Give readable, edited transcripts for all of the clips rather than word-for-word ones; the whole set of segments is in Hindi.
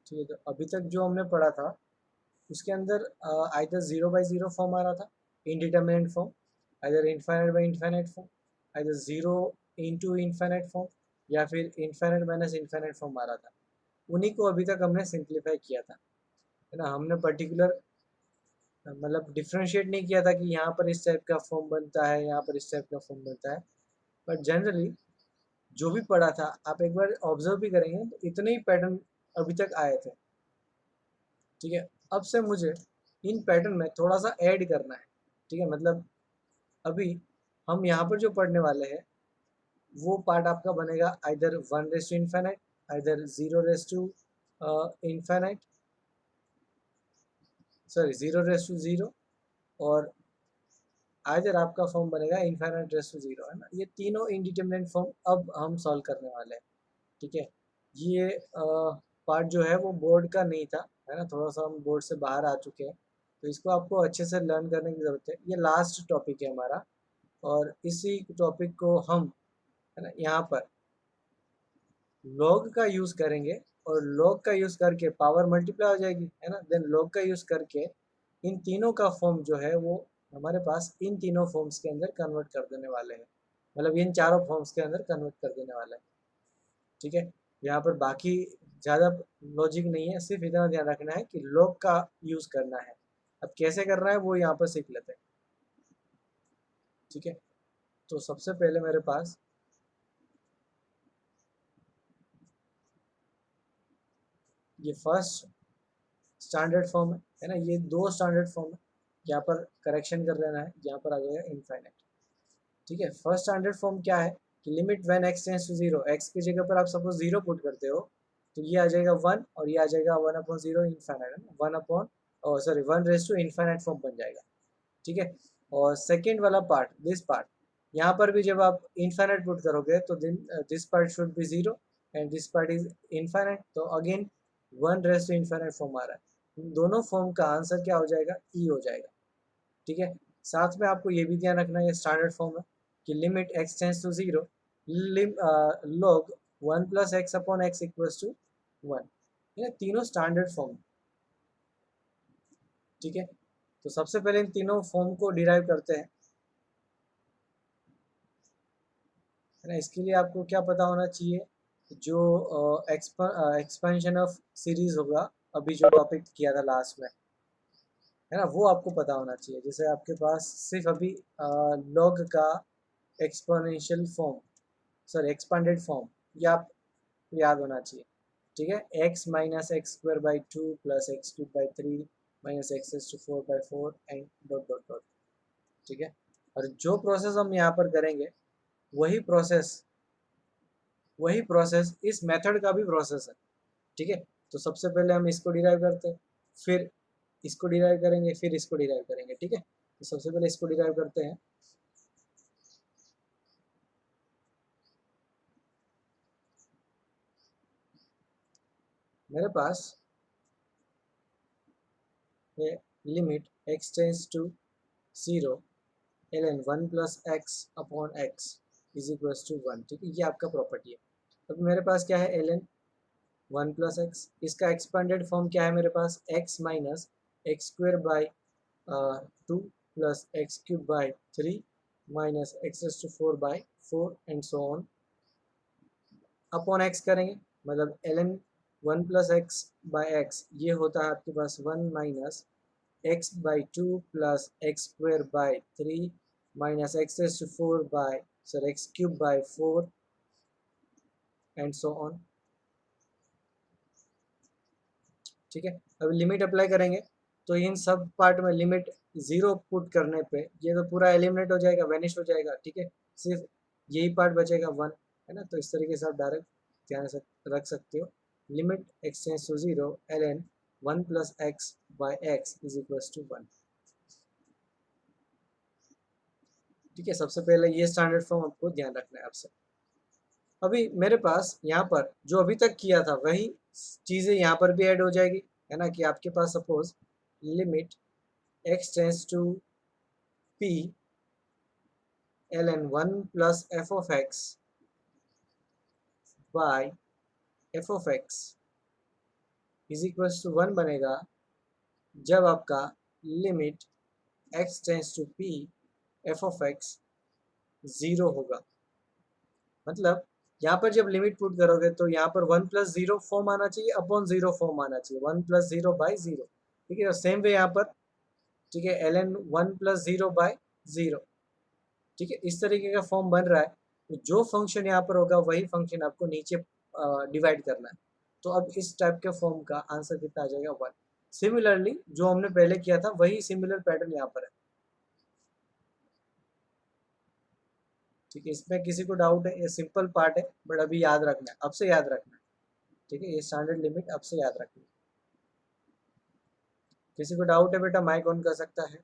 ठीक है, तो अभी तक जो हमने पढ़ा था उसके अंदर आइदर 0/0 फॉर्म आ रहा था, indeterminate form, either infinite by infinite form, either 0 into infinite form, या फिर इनफाइनाइट माइनस इनफाइनाइट फॉर्म आ रहा था। उन्हीं को अभी तक हमने सिंप्लीफाई किया था, है ना। हमने पर्टिकुलर मतलब डिफ्रेंशिएट नहीं किया था कि यहाँ पर इस टाइप का फॉर्म बनता है, यहाँ पर इस टाइप का फॉर्म बनता है। बट जनरली जो भी पढ़ा था आप एक बार ऑब्जर्व भी करेंगे तो इतने ही पैटर्न अभी तक आए थे। ठीक है, अब से मुझे इन पैटर्न में थोड़ा सा ऐड करना है। ठीक है, मतलब अभी हम यहाँ पर जो पढ़ने वाले हैं वो पार्ट आपका बनेगा आइदर 1/∞, आइदर 0/, इनफाइनाइट, सॉरी 0/0, और आइदर आपका फॉर्म बनेगा इनफाइनाइट/0, है ना। ये तीनों इंडिटरमिनेट फॉर्म अब हम सॉल्व करने वाले हैं। ठीक है, ये पार्ट जो है वो बोर्ड का नहीं था, है ना, थोड़ा सा हम बोर्ड से बाहर आ चुके हैं, तो इसको आपको अच्छे से लर्न करने की ज़रूरत है। ये लास्ट टॉपिक है हमारा, और इसी टॉपिक को हम, है ना, यहाँ पर लॉग का यूज़ करेंगे, और लॉग का यूज़ करके पावर मल्टीप्लाई हो जाएगी, है ना। देन लॉग का यूज़ करके इन तीनों का फॉर्म जो है वो हमारे पास इन तीनों फॉर्म्स के अंदर कन्वर्ट कर देने वाले हैं, मतलब इन चारों फॉर्म्स के अंदर कन्वर्ट कर देने वाले हैं। ठीक है, यहाँ पर बाकी ज़्यादा लॉजिक नहीं है, सिर्फ इतना ध्यान रखना है कि लॉग का यूज़ करना है। अब कैसे करना है वो यहाँ पर सीख लेते हैं। ठीक है, तो सबसे पहले मेरे पास ये फर्स्ट स्टैंडर्ड फॉर्म है ना, ये दो स्टैंडर्ड फॉर्म है, यहाँ पर करेक्शन कर लेना है, यहाँ पर आ जाएगा इनफाइनाइट। ठीक है, फर्स्ट स्टैंडर्ड फॉर्म क्या है कि limit when x tends to 0, x की जगह पर आप सपोज 0 पुट करते हो तो ये आ जाएगा 1, और ये आ जाएगा 1/0 इनफाइनाइट, है ना, 1 सॉरी 1/∞ फॉर्म बन जाएगा। ठीक है, और सेकेंड वाला पार्ट, दिस पार्ट, यहाँ पर भी जब आप इनफाइनाइट पुट करोगे तो this part should B 0 and this part is infinite, तो अगेन 1/∞ फॉर्म आ रहा है। इन दोनों फॉर्म का आंसर क्या हो जाएगा, ई हो जाएगा। ठीक है, साथ में आपको ये भी ध्यान रखना है, ये स्टैंडर्ड फॉर्म है कि limit x tends to 0 log 1 plus x upon x equals to 1, ये तीनों स्टैंडर्ड फॉर्म। ठीक है, तो सबसे पहले इन तीनों फॉर्म को डिराइव करते हैं, है ना। इसके लिए आपको क्या पता होना चाहिए, जो एक्सपेंशन ऑफ सीरीज होगा, अभी जो टॉपिक किया था लास्ट में, है ना, वो आपको पता होना चाहिए। जैसे आपके पास सिर्फ अभी लॉग का exponential form, sorry expanded form, ये आप याद होना चाहिए। ठीक है, x minus x square by 2 plus x cube by 3 minus x s to 4/4 and dot dot dot. ठीक है, और जो प्रोसेस हम यहाँ पर करेंगे वही प्रोसेस वही प्रोसेस इस मेथड का भी प्रोसेस है। ठीक है, तो सबसे पहले हम इसको डिराइव करते हैं, फिर इसको डिराइव करेंगे, फिर इसको डिराइव करेंगे। ठीक है, तो सबसे पहले इसको डिराइव करते हैं। मेरे पास ये limit x tends to 0 ln 1 plus x upon x is equals to 1। ठीक है, ये आपका प्रॉपर्टी है। अब मेरे पास क्या है, ln 1 प्लस एक्स, इसका एक्सपेंडेड फॉर्म क्या है मेरे पास, x minus x square by 2 plus x cube by 3 minus x to 4/4 and so on upon x करेंगे, मतलब ln 1 plus x by x ये होता है आपके पास 1 minus x by 2 plus x square by 3 minus x to 4 sorry x cube by 4 and so on. ठीक है, अब लिमिट अप्लाई करेंगे तो इन सब पार्ट में लिमिट 0 पुट करने पे ये तो पूरा एलिमिनेट हो जाएगा, वैनिश हो जाएगा। ठीक है, सिर्फ यही पार्ट बचेगा 1, है ना। तो इस तरीके से आप डायरेक्ट ध्यान रख सकते हो, limit x tends to 0 ln 1 plus x by x is equals to 1। ठीक है, सबसे पहले ये स्टैंडर्ड फॉर्म आपको ध्यान रखना है आपसे। अभी मेरे पास यहाँ पर जो अभी तक किया था वही चीज़ें यहाँ पर भी ऐड हो जाएगी, है ना, कि आपके पास suppose limit x tends to p ln 1 plus f of x by f of x is equals to 1 बनेगा जब आपका limit x tends to p f of x 0 होगा। मतलब यहाँ पर जब लिमिट पुट करोगे तो यहाँ पर 1 प्लस 0 फॉर्म आना चाहिए अपॉन 0 फॉर्म आना चाहिए, 1 प्लस 0 बाई 0। ठीक है, सेम वे यहाँ पर, ठीक है, ln 1 प्लस 0 बाई 0। ठीक है, इस तरीके का फॉर्म बन रहा है। तो जो फंक्शन यहाँ पर होगा वही फंक्शन आपको नीचे डिवाइड करना है। तो अब इस टाइप के फॉर्म का आंसर कितना आ जाएगा, 1। सिमिलरली जो हमने पहले किया था वही सिमिलर पैटर्न यहाँ पर है। ठीक है, इसमें किसी को डाउट है? ये सिंपल पार्ट है, बट अभी याद रखना है, अब से याद रखना है। ठीक है, ये स्टैंडर्ड लिमिट अब से याद रखना है। किसी को डाउट है बेटा माइक ऑन कर सकता है।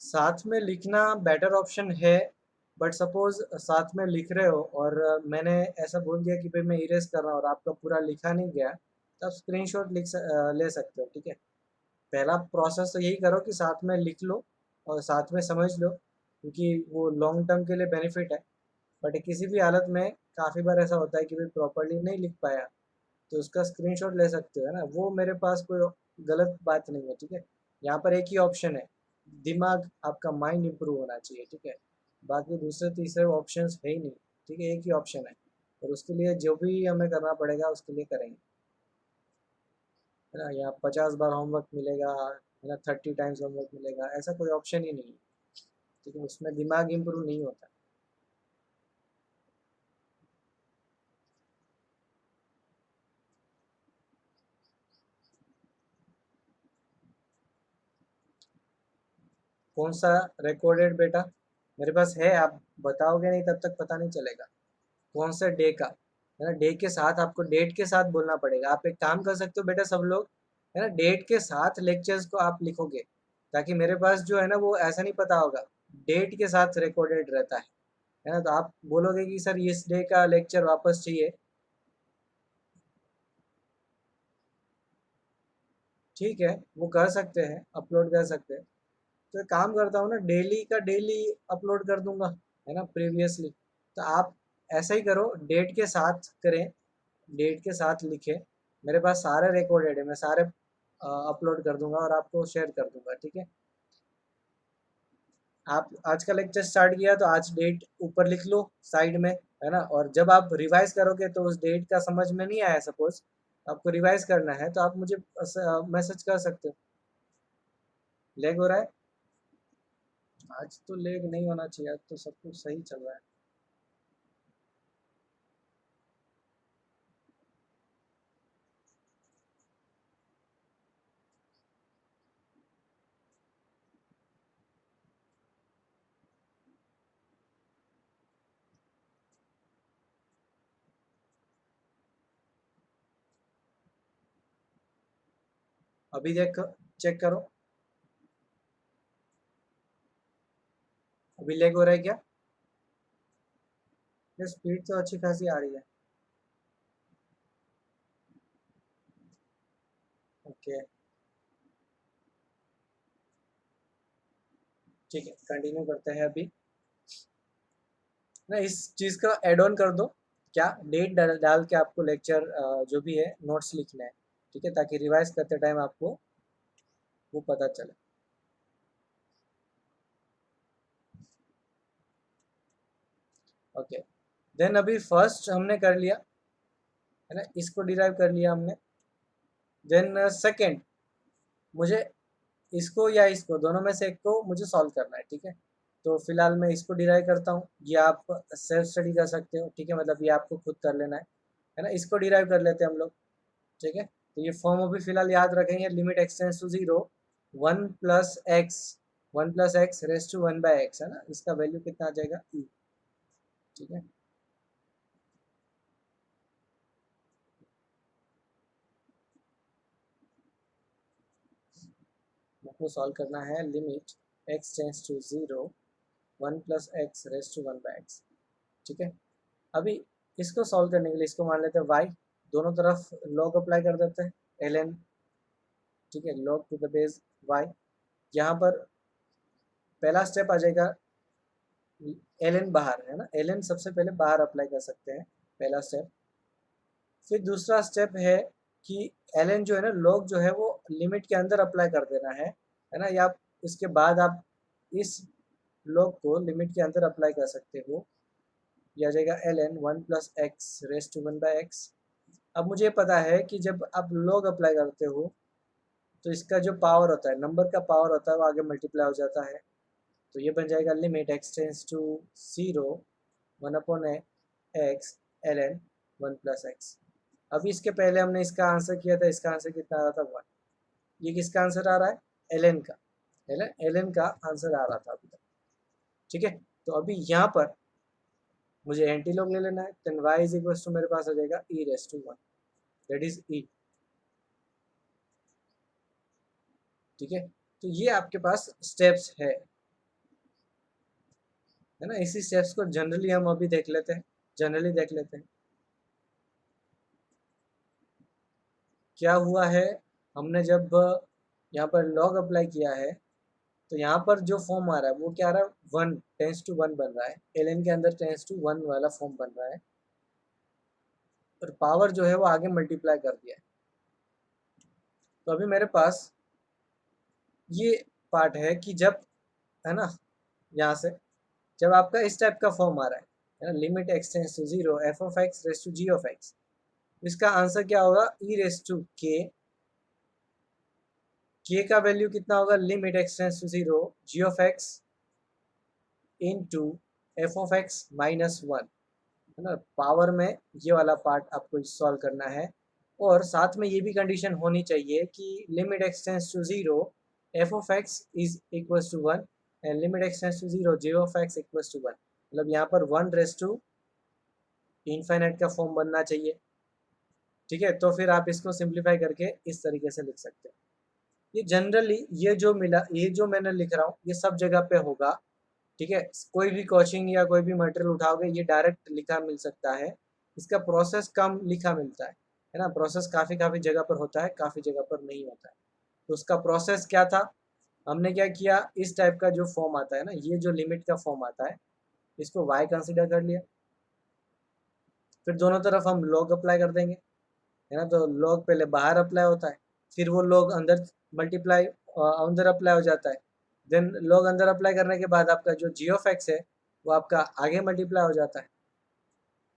साथ में लिखना बेटर ऑप्शन है, बट सपोज साथ में लिख रहे हो और मैंने ऐसा बोल दिया कि भाई मैं इरेज कर रहा हूँ और आपका पूरा लिखा नहीं गया, तब स्क्रीनशॉट ले सकते हो। ठीक है, पहला प्रोसेस तो यही करो कि साथ में लिख लो और साथ में समझ लो, क्योंकि वो लॉन्ग टर्म के लिए बेनिफिट है। बट किसी भी हालत में काफ़ी बार ऐसा होता है कि भाई प्रॉपरली नहीं लिख पाया, तो उसका स्क्रीनशॉट ले सकते हो, है ना। वो मेरे पास कोई गलत बात नहीं है। ठीक है, यहाँ पर एक ही ऑप्शन है, दिमाग आपका माइंड इम्प्रूव होना चाहिए। ठीक है, बाकी दूसरे तीसरे ऑप्शंस है ही नहीं। ठीक है, एक ही ऑप्शन है, और उसके लिए जो भी हमें करना पड़ेगा उसके लिए करेंगे, है ना। यहाँ 50 बार होमवर्क मिलेगा, है ना, 30 टाइम्स होमवर्क मिलेगा, ऐसा कोई ऑप्शन ही नहीं है। ठीक है, उसमें दिमाग इम्प्रूव नहीं होता। कौन सा रिकॉर्डेड बेटा? मेरे पास है, आप बताओगे नहीं तब तक पता नहीं चलेगा। कौन सा डे का, है ना। डे के साथ आपको डेट के साथ बोलना पड़ेगा। आप एक काम कर सकते हो बेटा सब लोग, है ना, डेट के साथ लेक्चर्स को आप लिखोगे, ताकि मेरे पास जो है ना वो ऐसा नहीं पता होगा, डेट के साथ रिकॉर्डेड रहता है ना। तो आप बोलोगे कि सर इस डे का लेक्चर वापस चाहिए, ठीक है, वो कर सकते हैं, अपलोड कर सकते हैं। तो एक काम करता हूँ ना, डेली का डेली अपलोड कर दूंगा, है ना, प्रीवियसली। तो आप ऐसा ही करो, डेट के साथ करें, डेट के साथ लिखें। मेरे पास सारे रिकॉर्डेड है, मैं सारे अपलोड कर दूंगा और आपको शेयर कर दूंगा। ठीक है, आप आज का लेक्चर स्टार्ट किया तो आज डेट ऊपर लिख लो साइड में, है ना। और जब आप रिवाइज करोगे तो उस डेट का समझ में नहीं आया, सपोज आपको रिवाइज करना है, तो आप मुझे मैसेज कर सकते हो। लेग हो रहा है? आज तो लेग नहीं होना चाहिए, आज तो सब कुछ सही चल रहा है। अभी देख, चेक करो, अभी लेग हो रहा है क्या? ये स्पीड तो अच्छी खासी आ रही है। ओके, ठीक है, कंटिन्यू करते हैं अभी ना। इस चीज़ का एड ऑन कर दो, क्या डेट डाल के आपको लेक्चर जो भी है नोट्स लिखना है। ठीक है, ताकि रिवाइज करते टाइम आपको वो पता चले। ओके, देन अभी फर्स्ट हमने कर लिया, है ना, इसको डिराइव कर लिया हमने। देन सेकंड, मुझे इसको या इसको दोनों में से एक को मुझे सॉल्व करना है। ठीक है, तो फिलहाल मैं इसको डिराइव करता हूँ, ये आप सेल्फ स्टडी कर सकते हो। ठीक है, मतलब ये आपको खुद कर लेना है ना। इसको डिराइव कर लेते हैं हम लोग। ठीक है, तो ये फॉर्म अभी फिलहाल याद रखेंगे, limit x tends to 0, 1 + x, 1 + x raise to 1/x, है ना। इसका वैल्यू कितना आ जाएगा, e। ठीक है, आपको सॉल्व करना है limit x tends to 0, 1 + x raise to 1/x। ठीक है, अभी इसको सॉल्व करने के लिए इसको मान लेते हैं y, दोनों तरफ log अप्लाई कर देते हैं, ln। ठीक है, log to the base y। यहाँ पर पहला स्टेप आ जाएगा एल एन बाहर है ना, एल एन सबसे पहले बाहर अप्लाई कर सकते हैं, पहला स्टेप। फिर दूसरा स्टेप है कि एल एन जो है ना, लॉग जो है वो लिमिट के अंदर अप्लाई कर देना है ना, या इसके बाद आप इस लॉग को लिमिट के अंदर अप्लाई कर सकते हो। यह आ जाएगा एल एन 1+x⁻⁴ अब मुझे पता है कि जब आप लॉग अप्लाई करते हो तो इसका जो पावर होता है, नंबर का पावर होता है, वो आगे मल्टीप्लाई हो जाता है। तो ये बन जाएगा limit x tends to 0 1/x ln 1+x। अभी इसके पहले हमने इसका आंसर किया था, इसका आंसर कितना आ रहा था 1। ये किसका आंसर आ रहा है, ln का, ln का आंसर आ रहा था अभी तक। ठीक है, तो अभी यहाँ पर मुझे एंटी लॉग ले लेना है। Then y is equal to मेरे पास आ जाएगा e⁻1, दैट इज e। ठीक है, तो ये आपके पास स्टेप्स है ना। इसी स्टेप्स को जनरली हम अभी देख लेते हैं, जनरली देख लेते हैं क्या हुआ है। हमने जब यहाँ पर लॉग अप्लाई किया है तो यहाँ पर जो फॉर्म आ रहा है वो क्या आ रहा है, 1 टेंड्स टू 1 बन रहा है, ln के अंदर टेंड्स टू 1 वाला फॉर्म बन रहा है, और पावर जो है वो आगे मल्टीप्लाई कर दिया है। तो अभी मेरे पास ये पार्ट है कि जब, है ना, यहाँ से जब आपका इस टाइप का फॉर्म आ रहा है ना, limit x tends to 0 f(x)g(x), इसका आंसर क्या होगा, e⁻k का वैल्यू कितना होगा, limit x tends to 0 g(x) into f(x)-1, है ना। पावर में ये वाला पार्ट आपको सॉल्व करना है, और साथ में ये भी कंडीशन होनी चाहिए कि limit x tends to 0 f(x) is equals to 1 and limit x tends to 0 g(x)=1। मतलब यहाँ पर 1⁻∞ का फॉर्म बनना चाहिए। ठीक है, तो फिर आप इसको सिंप्लीफाई करके इस तरीके से लिख सकते हैं। ये जनरली ये जो मिला, ये जो मैंने लिख रहा हूँ, ये सब जगह पे होगा। ठीक है, कोई भी कोचिंग या कोई भी मटेरियल उठाओगे ये डायरेक्ट लिखा मिल सकता है, इसका प्रोसेस कम लिखा मिलता है ना। प्रोसेस काफ़ी काफ़ी जगह पर होता है, काफ़ी जगह पर नहीं होता है। तो उसका प्रोसेस क्या था, हमने क्या किया, इस टाइप का जो फॉर्म आता है ना, ये जो लिमिट का फॉर्म आता है, इसको y कंसिडर कर लिया। फिर दोनों तरफ हम लॉग अप्लाई कर देंगे, है ना। तो लॉग पहले बाहर अप्लाई होता है, फिर वो लॉग अंदर मल्टीप्लाई अंदर अप्लाई हो जाता है। देन लॉग अंदर अप्लाई करने के बाद आपका जो g(x) है वो आपका आगे मल्टीप्लाई हो जाता है।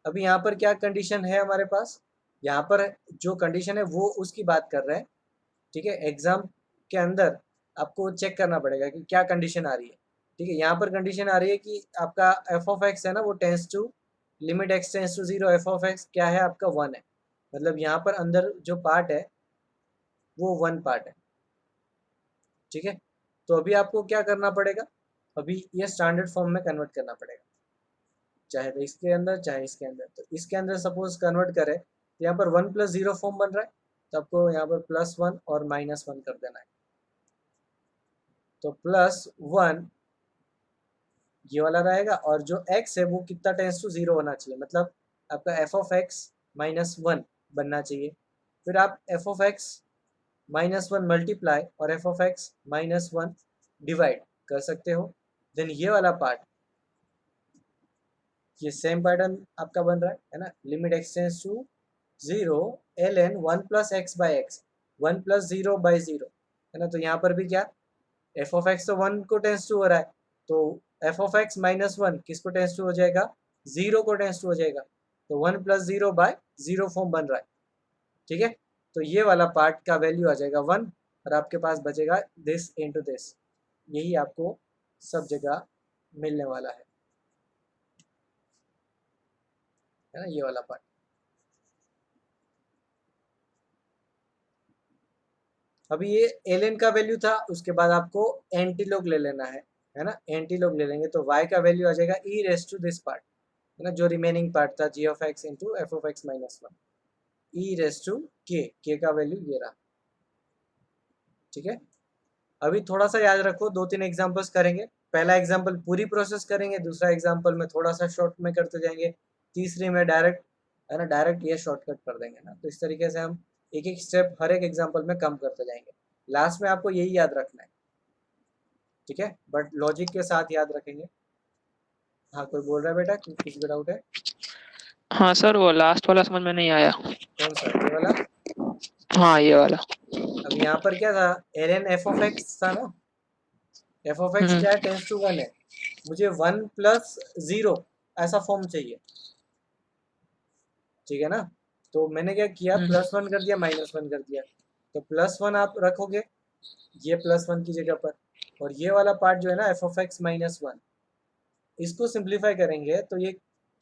अभी यहाँ पर क्या कंडीशन है हमारे पास, यहाँ पर जो कंडीशन है वो उसकी बात कर रहे हैं। ठीक है, एग्जाम के अंदर आपको चेक करना पड़ेगा कि क्या कंडीशन आ रही है। ठीक है, यहाँ पर कंडीशन आ रही है कि आपका f(x) है ना, वो tends to limit x tends to 0 f(x) क्या है आपका 1 है। मतलब यहाँ पर अंदर जो पार्ट है वो 1 पार्ट है। ठीक है, तो अभी आपको क्या करना पड़ेगा, अभी ये स्टैंडर्ड फॉर्म में कन्वर्ट करना पड़ेगा, चाहे तो इसके अंदर चाहे इसके अंदर। तो इसके अंदर सपोज कन्वर्ट करें तो यहाँ पर 1+0 फॉर्म बन रहा है, तो आपको यहाँ पर +1 और -1 कर देना है। तो +1 ये वाला रहेगा, और जो x है वो कितना टेंस टू 0 होना चाहिए, मतलब आपका f(x)-1 बनना चाहिए। फिर आप f(x)-1 मल्टीप्लाई और f(x)-1 डिवाइड कर सकते हो। देन ये वाला पार्ट, ये सेम पैटर्न आपका बन रहा है ना, limit x tends to 0 ln 1+x/x, 1+0/0, है ना। तो यहाँ पर भी क्या, f(x) तो 1 को टेंस टू हो रहा है, तो f(x)-1 किसको टेंस टू हो जाएगा, 0 को टेंस टू हो जाएगा। तो 1+0/0 फॉर्म बन रहा है। ठीक है, तो ये वाला पार्ट का वैल्यू आ जाएगा 1, और आपके पास बचेगा दिस इनटू दिस। यही आपको सब जगह मिलने वाला है ना, ये वाला पार्ट। अभी ये ln का वैल्यू था, उसके बाद आपको एंटीलॉग ले लेना है ना। एंटीलॉग ले लेंगे तो y का वैल्यू आ जाएगा e⁻⁴ पार्ट, है ना, जो रिमेनिंग पार्ट था g(x) इंटू f(x)-1 e⁻k का वैल्यू ये रहा। ठीक है, अभी थोड़ा सा याद रखो, 2-3 एग्जांपल्स करेंगे। पहला एग्जांपल पूरी प्रोसेस करेंगे, दूसरा एग्जांपल में थोड़ा सा शॉर्ट में करते जाएंगे, तीसरी में डायरेक्ट, है ना, डायरेक्ट ये शॉर्टकट कर देंगे ना। तो इस तरीके से हम एक एक स्टेप हर एक एग्जांपल में कम करते जाएंगे। लास्ट में आपको यही याद रखना है। ठीक है, बट लॉजिक के साथ याद रखेंगे। हाँ, कोई बोल रहा है बेटा, किसी को डाउट है? हाँ सर, वो लास्ट वाला समझ में नहीं आया। कौन सा, ये वाला? हाँ, ये वाला। अब यहाँ पर क्या था, ln एफ ऑफ एक्स था ना। एफ ऑफ एक्स हम्म। क्या है, टेंस टू वन है। मुझे 1+0 ऐसा फॉर्म चाहिए, ठीक है ना। तो मैंने क्या किया, हम्म। +1 कर दिया, -1 कर दिया। तो +1 आप रखोगे ये +1 की जगह पर, और ये वाला पार्ट जो है ना एफ ऑफ एक्स -1, इसको सिंप्लीफाई करेंगे तो ये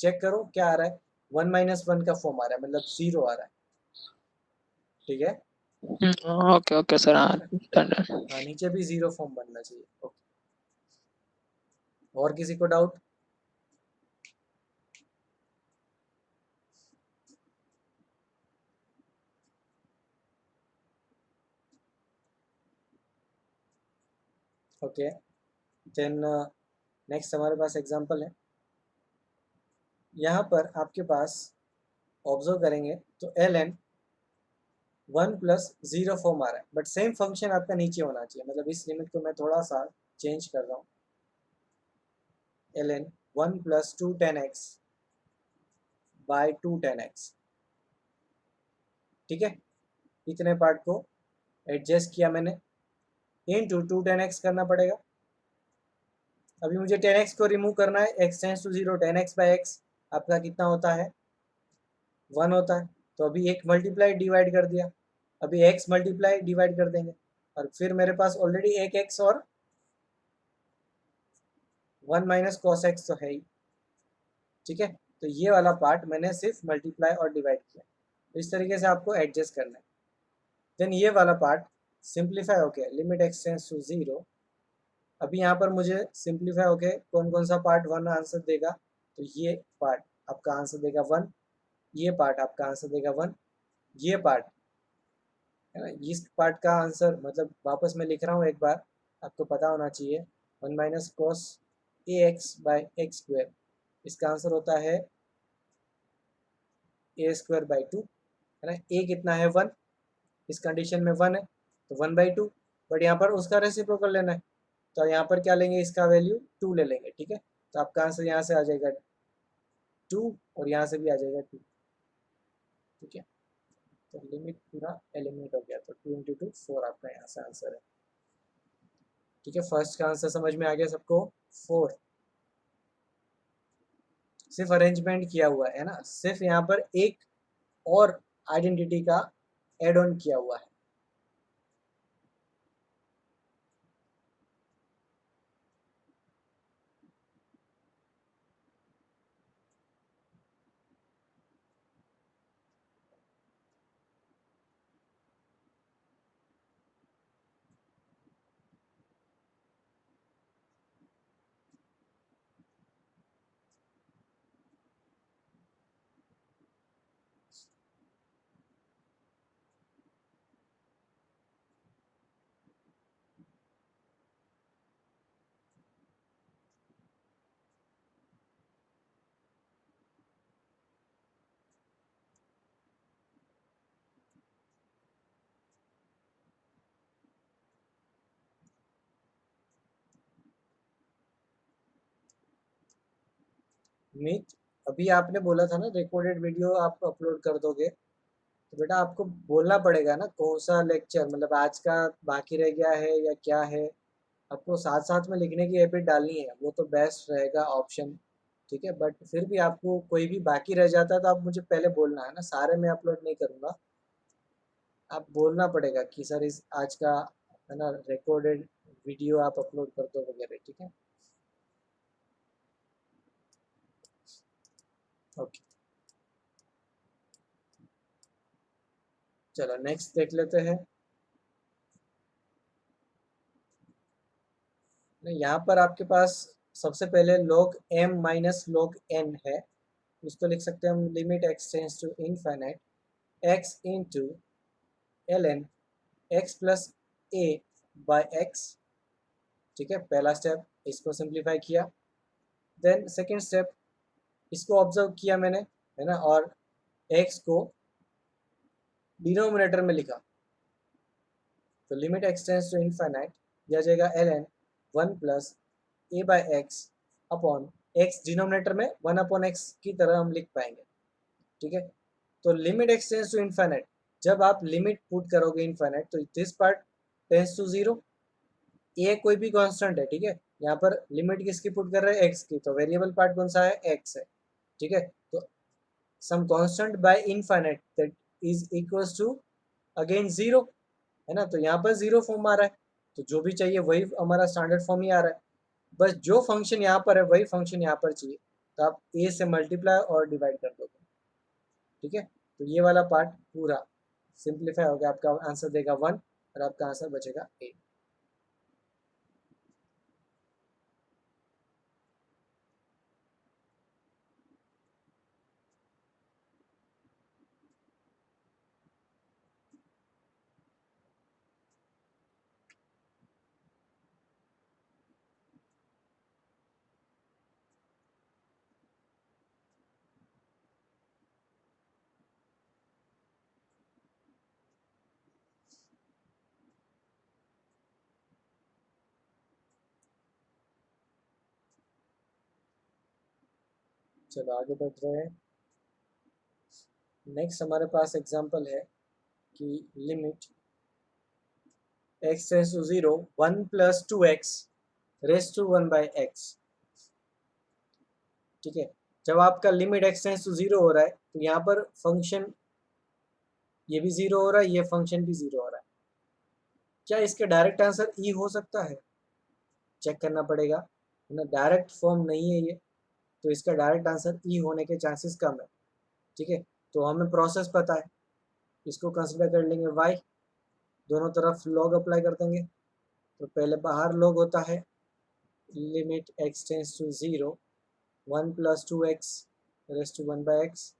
चेक करो क्या आ रहा है, 1 - 1 का फॉर्म आ रहा है, मतलब 0 आ रहा है, ठीक है। ओके ओके सर, हाँ done, done। हाँ, नीचे भी 0 फॉर्म बनना चाहिए, ओके। और किसी को डाउट? ओके, देन नेक्स्ट हमारे पास एग्जांपल है। यहाँ पर आपके पास ऑब्जर्व करेंगे तो ln 1+0 फॉर्म आ रहा है, बट सेम फंक्शन आपका नीचे होना चाहिए, मतलब इस लिमिट को मैं थोड़ा सा चेंज कर रहा हूँ। ln 1+2 tan x by 2 tan x, ठीक है। इतने पार्ट को एडजस्ट किया मैंने, इनटू 2 tan x करना पड़ेगा। अभी मुझे 10x को रिमूव करना है, x टेंस टू 0, 10x/x आपका कितना होता है, 1 होता है। तो अभी एक मल्टीप्लाई डिवाइड कर दिया, अभी x मल्टीप्लाई डिवाइड कर देंगे, और फिर मेरे पास ऑलरेडी एक x और 1 - cos x तो है ही, ठीक है। तो ये वाला पार्ट मैंने सिर्फ मल्टीप्लाई और डिवाइड किया, तो इस तरीके से आपको एडजस्ट करना है। देन ये वाला पार्ट सिंप्लीफाई होके लिमिट x टेंस टू 0। अभी यहाँ पर मुझे सिंप्लीफाई होके कौन कौन सा पार्ट 1 आंसर देगा, तो ये पार्ट आपका आंसर देगा 1, ये पार्ट आपका आंसर देगा 1, ये पार्ट है ना, इस पार्ट का आंसर मतलब वापस मैं लिख रहा हूँ एक बार, आपको पता होना चाहिए, 1 - cos ax/x², इसका आंसर होता है a²/2, है ना। a कितना है 1, इस कंडीशन में 1 है तो 1/2, बट यहाँ पर उसका रेसिप्रोकल लेना है, तो यहाँ पर क्या लेंगे, इसका वैल्यू 2 ले लेंगे, ठीक है। तो आपका आंसर यहाँ से आ जाएगा 2, और यहाँ से भी आ जाएगा 2, ठीक है। तो लिमिट पूरा एलिमिनेट हो गया, तो 2 × 2 4 आपका यहाँ से आंसर है, ठीक है। फर्स्ट का आंसर समझ में आ गया सबको, 4। सिर्फ अरेंजमेंट किया हुआ है ना, सिर्फ यहाँ पर एक और आइडेंटिटी का एड ऑन किया हुआ है। मीत, अभी आपने बोला था ना रिकॉर्डेड वीडियो आप अपलोड कर दोगे, तो बेटा आपको बोलना पड़ेगा ना कौन सा लेक्चर, मतलब आज का बाकी रह गया है या क्या है। आपको साथ साथ में लिखने की हैबिट डालनी है, वो तो बेस्ट रहेगा ऑप्शन, ठीक है। बट फिर भी आपको कोई भी बाकी रह जाता है तो आप मुझे पहले बोलना है ना, सारे मैं अपलोड नहीं करूँगा। आप बोलना पड़ेगा कि सर इस आज का है ना रिकॉर्डेड वीडियो आप अपलोड कर दो वगैरह, ठीक है। ओके, चलो नेक्स्ट देख लेते हैं। यहाँ पर आपके पास सबसे पहले log m - log n है, उसको लिख सकते हैं हम limit x tends to infinite x into ln x plus a by x, ठीक है। पहला स्टेप, इसको सिंप्लीफाई किया। देन सेकेंड स्टेप, इसको ऑब्जर्व किया मैंने, है ना, और x को डिनोमिनेटर में लिखा, तो limit x tends to infinite दिया जाएगा ln 1 plus a by x upon x denominator में 1/x की तरह हम लिख पाएंगे, ठीक है। तो limit x tends to infinite, जब आप लिमिट पुट करोगे इन्फाइनाइट तो this part tends to zero. ये कोई भी कांस्टेंट है, ठीक है। यहाँ पर लिमिट किसकी पुट कर रहे हैं, एक्स की, तो वेरिएबल पार्ट कौन सा है, एक्स है, ठीक है। तो some constant by infinite that is equals to again zero, है ना। तो यहाँ पर जीरो फॉर्म आ रहा है, तो जो भी चाहिए वही हमारा स्टैंडर्ड फॉर्म ही आ रहा है। बस जो फंक्शन यहाँ पर है वही फंक्शन यहाँ पर चाहिए, तो आप ए से मल्टीप्लाई और डिवाइड कर दोगे, ठीक है। तो ये वाला पार्ट पूरा सिंप्लीफाई हो गया, आपका आंसर देगा 1 और आपका आंसर बचेगा 8। चलो आगे बढ़ रहे हैं। नेक्स्ट हमारे पास एग्जांपल है कि limit x tends to 0 1 + 2x raise to 1/x, ठीक है। जब आपका लिमिट x टेंस टू 0 हो रहा है तो यहाँ पर फंक्शन ये भी 0 हो रहा है, ये फंक्शन भी 0 हो रहा है। क्या इसके डायरेक्ट आंसर ई हो सकता है, चेक करना पड़ेगा, है ना। डायरेक्ट फॉर्म नहीं है ये, तो इसका डायरेक्ट आंसर ई होने के चांसेस कम है, ठीक है। तो हमें प्रोसेस पता है, इसको कंसिडर कर लेंगे y, दोनों तरफ लॉग अप्लाई कर देंगे। तो पहले बाहर लॉग होता है limit x tends to 0 1 + 2x raise to 1/x।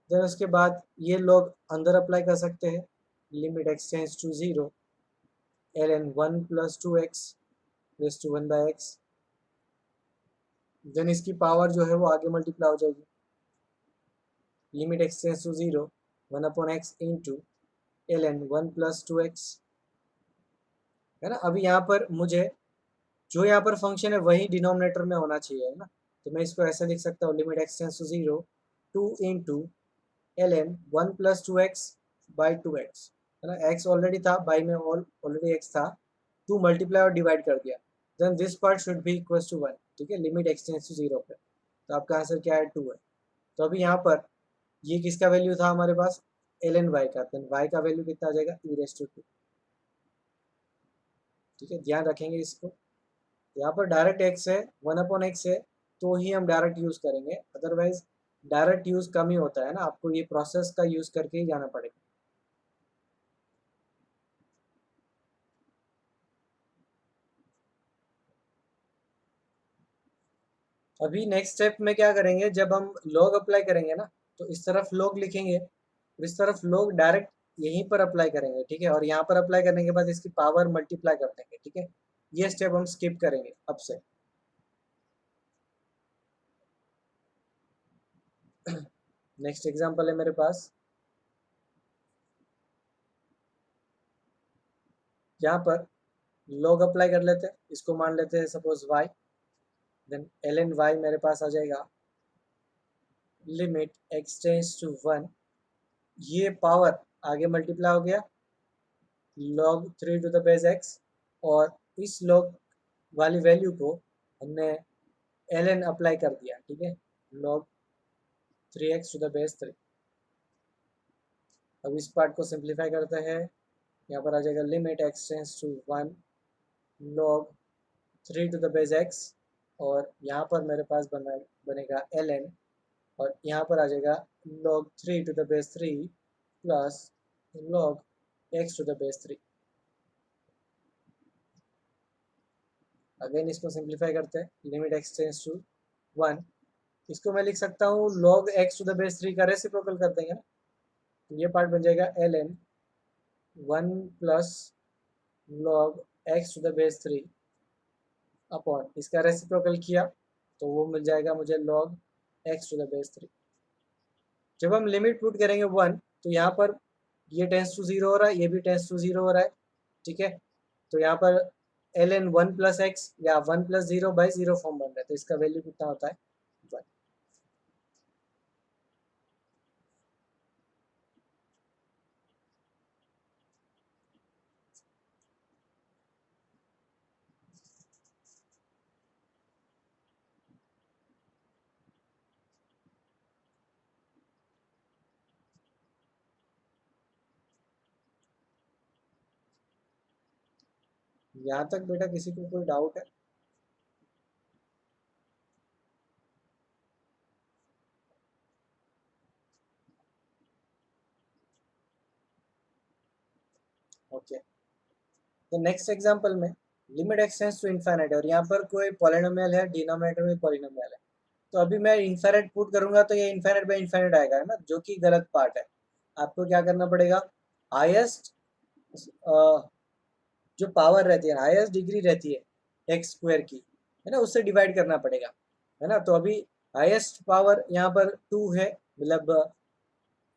Then उसके बाद ये लॉग अंदर अप्लाई कर सकते हैं, limit x tends to 0 ln 1 + 2x raise to 1/x। Then इसकी पावर जो है वो आगे मल्टीप्लाई हो जाएगी, limit x tends to 0 1/x into ln 1 + 2x, है ना। अभी यहाँ पर मुझे जो यहाँ पर फंक्शन है वही डिनोमिनेटर में होना चाहिए, है ना। तो मैं इसको ऐसे लिख सकता हूँ, limit x tends to 0 2 into ln 1 + 2x/2x, है ना। x ऑलरेडी था, बाई में ऑलरेडी x था, 2 मल्टीप्लाई और डिवाइड कर दिया, then this part should be equal to 1, ठीक है, लिमिट x टेंस टू 0 पे। तो आपका आंसर क्या है, 2 है। तो अभी यहाँ पर ये किसका वैल्यू था हमारे पास, ln y का, देन y का वैल्यू कितना आ जाएगा, e⁻², ठीक है, ध्यान रखेंगे इसको। यहाँ पर डायरेक्ट x है, 1/x है, तो ही हम डायरेक्ट यूज़ करेंगे, अदरवाइज डायरेक्ट यूज़ कम ही होता है ना, आपको ये प्रोसेस का यूज़ करके ही जाना पड़ेगा। अभी नेक्स्ट स्टेप में क्या करेंगे, जब हम लॉग अप्लाई करेंगे ना, तो इस तरफ लॉग लिखेंगे और इस तरफ लॉग डायरेक्ट यहीं पर अप्लाई करेंगे, ठीक है। और यहाँ पर अप्लाई करने के बाद इसकी पावर मल्टीप्लाई कर देंगे, ठीक है। ये स्टेप हम स्किप करेंगे अब से। नेक्स्ट एग्जांपल है मेरे पास, यहाँ पर लॉग अप्लाई कर लेते हैं, इसको मान लेते हैं suppose y, then ln y मेरे पास आ जाएगा लिमिट x टेंस टू 1, ये पावर आगे मल्टीप्लाई हो गया log 3 to the base x, और इस log वाली वैल्यू को हमने ln अप्लाई कर दिया, ठीक है, log 3x to the base 3। अब इस पार्ट को सिंप्लीफाई करते हैं, यहाँ पर आ जाएगा limit x tends to 1 log 3 to the base x, और यहाँ पर मेरे पास बनेगा ln, और यहाँ पर आ जाएगा log 3 to the base 3 plus log x to the base 3। Again इसको सिंप्लीफाई करते हैं, लिमिट x टेंस टू 1, इसको मैं लिख सकता हूँ log x to the base 3 का रेसिप्रोकल कर देंगे ना, तो ये पार्ट बन जाएगा ln 1 plus log x to the base 3 upon इसका रेसिप्रोकल किया तो वो मिल जाएगा मुझे log x to the base 3। जब हम लिमिट पुट करेंगे 1, तो यहाँ पर ये टेंस टू 0 हो रहा है, ये भी टेंस टू 0 हो रहा है, ठीक है। तो यहाँ पर ln 1 प्लस एक्स या 1 प्लस 0 बाई 0 फॉर्म बन रहा है, तो इसका वैल्यू कितना होता है 1। यहाँ तक बेटा किसी को कोई डाउट है? ओके, तो नेक्स्ट एग्जांपल में लिमिट एक्सटेंड्स टू इनफाइनाइट, और यहाँ पर कोई पॉलिनोमियल है, डिनोमिनेटर में पॉलिनोमियल है, तो अभी मैं इनफाइनाइट पुट करूंगा तो ये इनफाइनाइट बाई इनफाइनाइट आएगा, है ना, जो कि गलत पार्ट है। आपको क्या करना पड़ेगा, हाईएस्ट जो पावर रहती है, हाईएस्ट डिग्री रहती है एक्स स्क्वायर की, है ना, उससे डिवाइड करना पड़ेगा, है ना। तो अभी हाईएस्ट पावर यहाँ पर 2 है, मतलब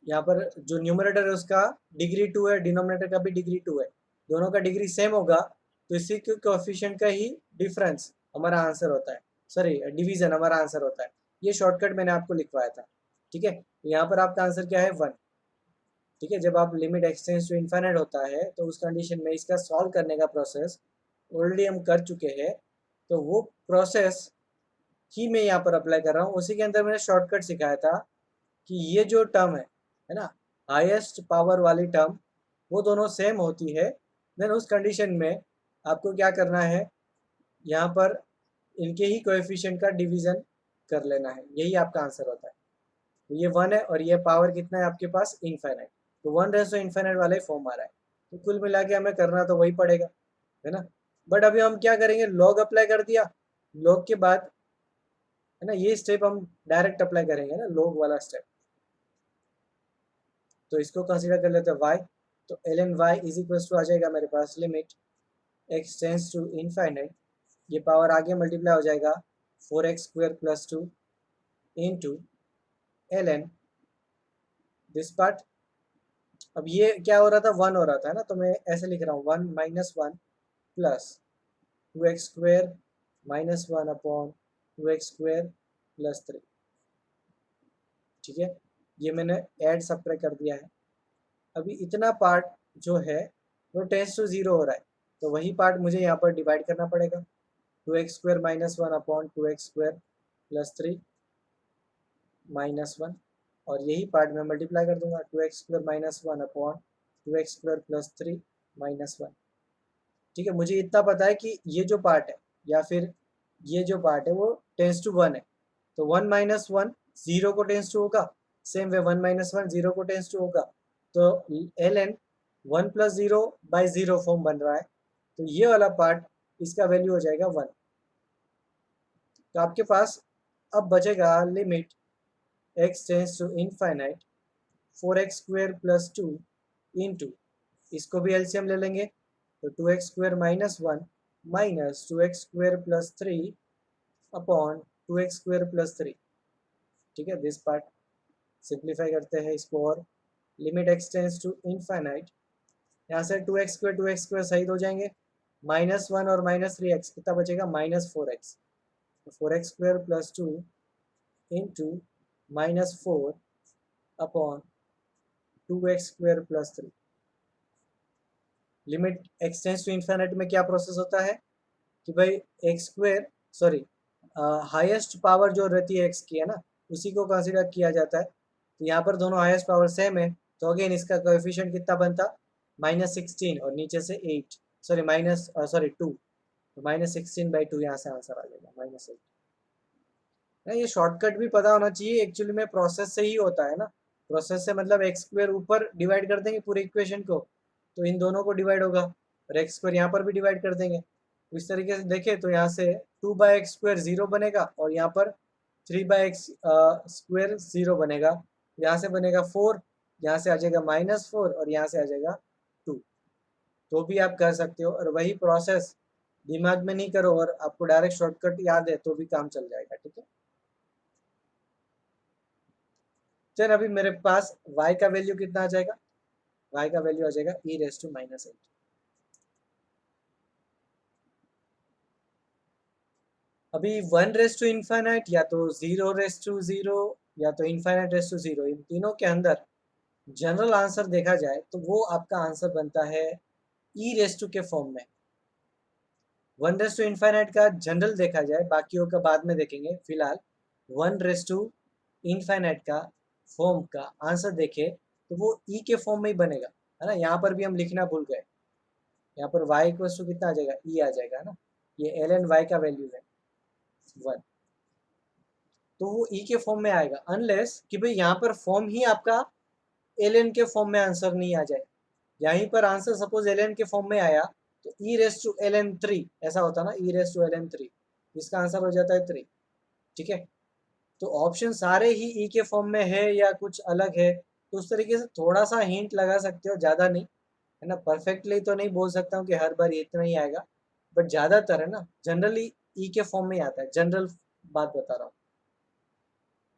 यहाँ पर जो न्यूमरेटर है उसका डिग्री 2 है, डिनोमिनेटर का भी डिग्री 2 है, दोनों का डिग्री सेम होगा, तो इसी के कोएफिशिएंट का ही डिफरेंस हमारा आंसर होता है, सॉरी डिवीजन हमारा आंसर होता है। ये शॉर्टकट मैंने आपको लिखवाया था, ठीक है। यहाँ पर आपका आंसर क्या है 1, ठीक है। जब आप लिमिट एक्सटेंड्स टू इनफाइनाइट होता है तो उस कंडीशन में इसका सॉल्व करने का प्रोसेस ऑलरेडी हम कर चुके हैं, तो वो प्रोसेस ही मैं यहाँ पर अप्लाई कर रहा हूँ। उसी के अंदर मैंने शॉर्टकट सिखाया था कि ये जो टर्म है ना, हाईएस्ट पावर वाली टर्म, वो दोनों सेम होती है, देन उस कंडीशन में आपको क्या करना है, यहाँ पर इनके ही कोएफिशिएंट का डिवीजन कर लेना है, यही आपका आंसर होता है। तो ये 1 है और ये पावर कितना है आपके पास इनफाइनाइट, तो 1 वाला ही फॉर्म आ रहा है, तो कुल मिला के हमें करना तो वही पड़ेगा, है ना। बट अभी हम क्या करेंगे, लॉग अप्लाई कर दिया, लॉग के बाद, है ना, ये स्टेप हम डायरेक्ट अप्लाई करेंगे ना, लॉग वाला स्टेप। तो इसको कंसीडर कर लेते हैं y, तो ln y is equal to आ जाएगा मेरे पास limit x tends to infinite, ये पावर आगे मल्टीप्लाई हो जाएगा 4x square plus 2 into ln this part. अब ये क्या हो रहा था, 1 हो रहा था, है ना, तो मैं ऐसे लिख रहा हूँ 1 minus 1 plus 2x square minus 1 upon 2x square plus 3, ठीक है। ये मैंने ऐड सब्ट्रैक्ट कर दिया है। अभी इतना पार्ट जो है वो टेंस टू 0 हो रहा है, तो वही पार्ट मुझे यहाँ पर डिवाइड करना पड़ेगा, 2x square minus 1 upon 2x square plus 3 minus 1, और यही पार्ट मैं मल्टीप्लाई कर दूंगा, 2x square minus 1 upon 2x square plus 3 minus 1, ठीक है। मुझे इतना पता है कि ये जो पार्ट है या फिर ये जो पार्ट है वो टेंस टू 1 है, तो 1 माइनस 1 0 को टेंस टू होगा, सेम वे 1 माइनस 1 0 को टेंस टू होगा, तो ln 1 प्लस 0 बाई 0 फॉर्म बन रहा है, तो ये वाला पार्ट इसका वैल्यू हो जाएगा 1। तो आपके पास अब बचेगा limit x tends to infinite 4x square plus 2 into, इसको भी एलसीएम ले लेंगे, तो 2x square minus 1 minus 2x square plus 3 upon 2x square plus 3, ठीक है। दिस पार्ट सिंप्लीफाई करते हैं इसको, और limit x tends to infinite, यहाँ से 2x स्क्वायर सही हो जाएंगे, माइनस 1 और माइनस 3x कितना बचेगा, माइनस 4x, तो 4x square plus 2 into minus 4 upon 2x square plus 3। Limit x tends to infinity में क्या प्रोसेस होता है कि भाई x square, sorry highest power जो रहती है x की, है ना, उसी को कंसीडर किया जाता है। तो यहाँ पर दोनों हाईएस्ट पावर सेम है, तो अगेन इसका कोएफिशिएंट कितना बनता, -16 और नीचे से 8, सॉरी माइनस सॉरी 2, तो -16/2 यहाँ से आंसर आ जाएगा -8। ना ये शॉर्टकट भी पता होना चाहिए, एक्चुअली में प्रोसेस से ही होता है ना, प्रोसेस से मतलब एक्स स्क्वायर ऊपर डिवाइड कर देंगे पूरे इक्वेशन को, तो इन दोनों को डिवाइड होगा, और एक्स स्क्वायर यहाँ पर भी डिवाइड कर देंगे। तो इस तरीके से देखें तो यहाँ से 2/x स्क्वायर 0 बनेगा, और यहाँ पर 3/x स्क्वायर 0 बनेगा, यहाँ से बनेगा 4, यहाँ से आ जाएगा -4, और यहाँ से आ जाएगा 2। तो भी आप कर सकते हो, और वही प्रोसेस दिमाग में नहीं करो और आपको डायरेक्ट शॉर्टकट याद है तो भी काम चल जाएगा, ठीक है। चल अभी मेरे पास y का वैल्यू कितना आ जाएगा, y का वैल्यू आ जाएगा e⁻⁻8। अभी 1 रेस टू इन्फाइनाइट या तो 0 रेस टू 0 या तो इन्फाइनाइट रेस टू 0, इन तीनों के अंदर जनरल आंसर देखा जाए तो वो आपका आंसर बनता है ई रेस टू के फॉर्म में। 1 रेस टू इन्फाइनाइट का जनरल देखा जाए, बाकियों का बाद में देखेंगे, फिलहाल 1 रेस टू इन्फाइनाइट का फॉर्म का आंसर देखे तो वो ई के फॉर्म में ही बनेगा, है ना। यहाँ पर भी हम लिखना भूल गए, यहाँ पर y इक्वल्स टू कितना आ जाएगा, ई आ जाएगा, है ना। ये एल एन वाई का वैल्यू है 1, तो वो ई के फॉर्म में आएगा, अनलेस कि भाई यहाँ पर फॉर्म ही आपका एल एन के फॉर्म में आंसर नहीं आ जाए। यहीं पर आंसर सपोज एल एन के फॉर्म में आया तो ई रेस टू एल एन 3 ऐसा होता ना, ई रेस टू एल एन 3, इसका आंसर हो जाता है 3। ठीक है, तो ऑप्शन सारे ही ई के फॉर्म में है या कुछ अलग है, तो उस तरीके से थोड़ा सा हिंट लगा सकते हो, ज़्यादा नहीं, है ना। परफेक्टली तो नहीं बोल सकता हूँ कि हर बार इतना ही आएगा, बट ज़्यादातर है ना जनरली ई के फॉर्म में ही आता है। जनरल बात बता रहा हूँ,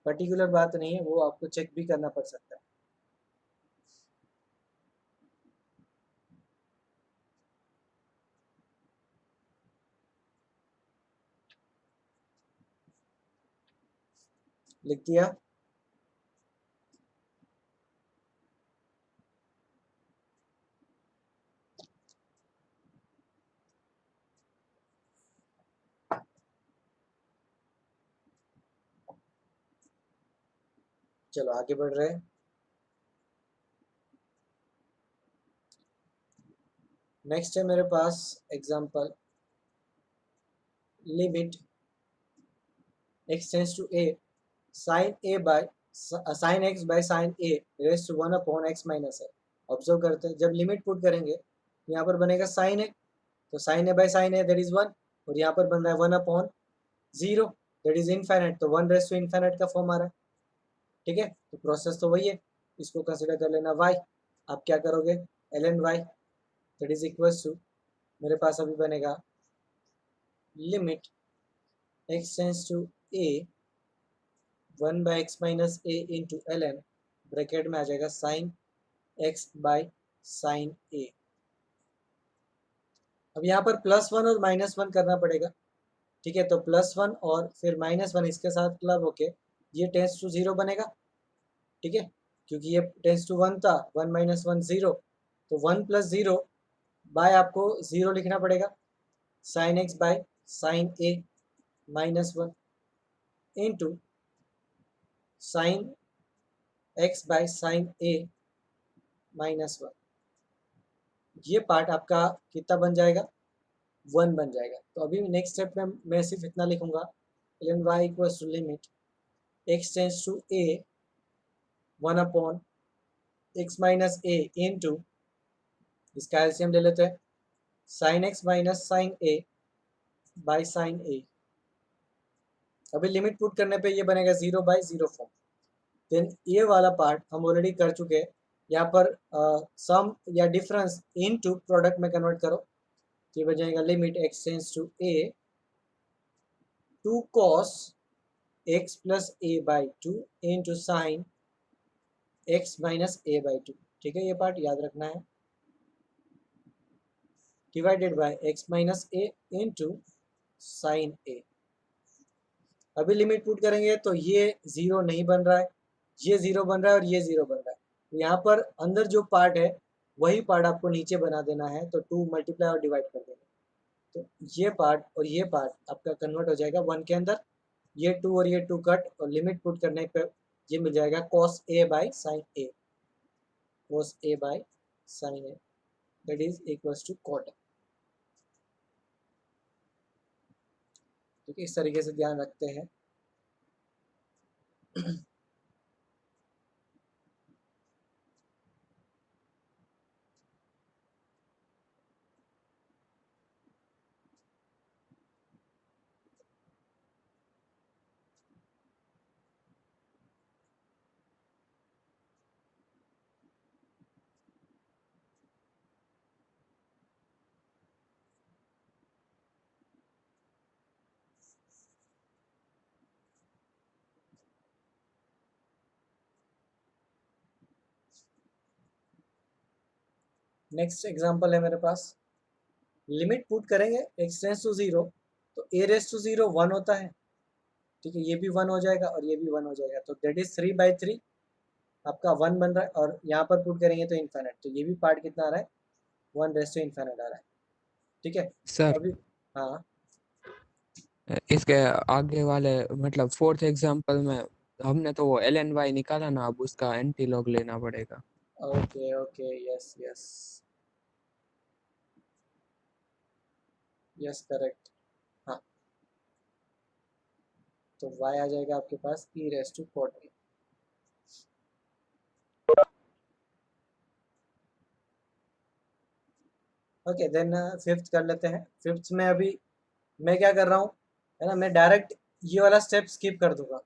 पर्टिकुलर बात नहीं है, वो आपको चेक भी करना पड़ सकता है। लिख दिया। चलो आगे बढ़ रहे हैं। नेक्स्ट है मेरे पास example, limit x tends to a sine x by sine a raise to 1/x-a। Observe करते हैं, जब लिमिट पुट करेंगे यहाँ पर बनेगा साइन ए, तो sine a by sine a that is 1, और यहाँ पर बन रहा है 1/0 दैट इज इनफाइनाइट, तो 1 रेस टू इनफाइनाइट का फॉर्म आ रहा है। ठीक है, तो प्रोसेस तो वही है, इसको कंसिडर कर लेना y। आप क्या करोगे, l n y that is equals to, मेरे पास अभी बनेगा limit x tends to a 1/x-a into l n, bracket में आ जाएगा sine x by sine a. अब यहाँ पर +1 और -1 करना पड़ेगा। ठीक है, तो +1 और फिर -1 इसके साथ क्लब होके ये टेंस टू 0 बनेगा। ठीक है, क्योंकि ये टेंस टू 1 था, 1 - 1 0, तो 1 + 0 बाय आपको 0 लिखना पड़ेगा, sine x by sine a -1 into sine x by sine a -1। ये पार्ट आपका कितना बन जाएगा, 1 बन जाएगा। तो अभी नेक्स्ट स्टेप में मैं सिर्फ इतना लिखूंगा, L Y equals to limit x tends to a 1/x-a into, इसका एलसीएम ले लेते हैं, sine x minus sine a by sine a. अभी लिमिट पुट करने पे ये बनेगा 0/0 फॉर्म। देन ये वाला पार्ट हम ऑलरेडी कर चुके हैं, यहाँ पर सम या डिफरेंस इनटू प्रोडक्ट में कन्वर्ट करो, ये बन जाएगा limit x tends to a 2 cos x plus a by 2 into sine x minus a by 2। ठीक है, ये पार्ट याद रखना है, divided by x minus a into sine a। अभी लिमिट पुट करेंगे तो ये 0 नहीं बन रहा है, ये 0 बन रहा है और ये 0 बन रहा है, तो यहाँ पर अंदर जो पार्ट है वही पार्ट आपको नीचे बना देना है, तो 2 मल्टीप्लाई और डिवाइड कर देना, तो ये पार्ट और ये पार्ट आपका कन्वर्ट हो जाएगा 1 के अंदर, ये 2 और ये 2 कट, और लिमिट पुट करने पर ये मिल जाएगा cos a by sine a, cos a by sine a that is equals to cot। ठीक है, इस तरीके से ध्यान रखते हैं। नेक्स्ट एग्जांपल है मेरे पास, लिमिट पुट करेंगे x टेंस टू 0, तो तो ए रेस टू 0 1 होता है, ठीक है, ये भी 1 हो जाएगा और ये भी 1 हो जाएगा, तो दैट इज 3/3 आपका 1 बन रहा है, और यहाँ पर पुट करेंगे तो इन्फाइनाइट, तो ये भी पार्ट कितना आ रहा है, 1 रेस टू इन्फाइनाइट आ रहा है, ठीक है। सर अभी हाँ इसके आगे वाले मतलब फोर्थ एग्जांपल में हमने तो वो एल एन वाई निकाला ना, अब उसका एंटी लॉग लेना पड़ेगा। Okay okay yes yes yes correct, हाँ, तो y आ जाएगा आपके पास e raise to 40। Okay then fifth कर लेते हैं। फिफ्थ में अभी मैं क्या कर रहा हूँ, है ना, मैं डायरेक्ट ये वाला स्टेप स्किप कर दूंगा।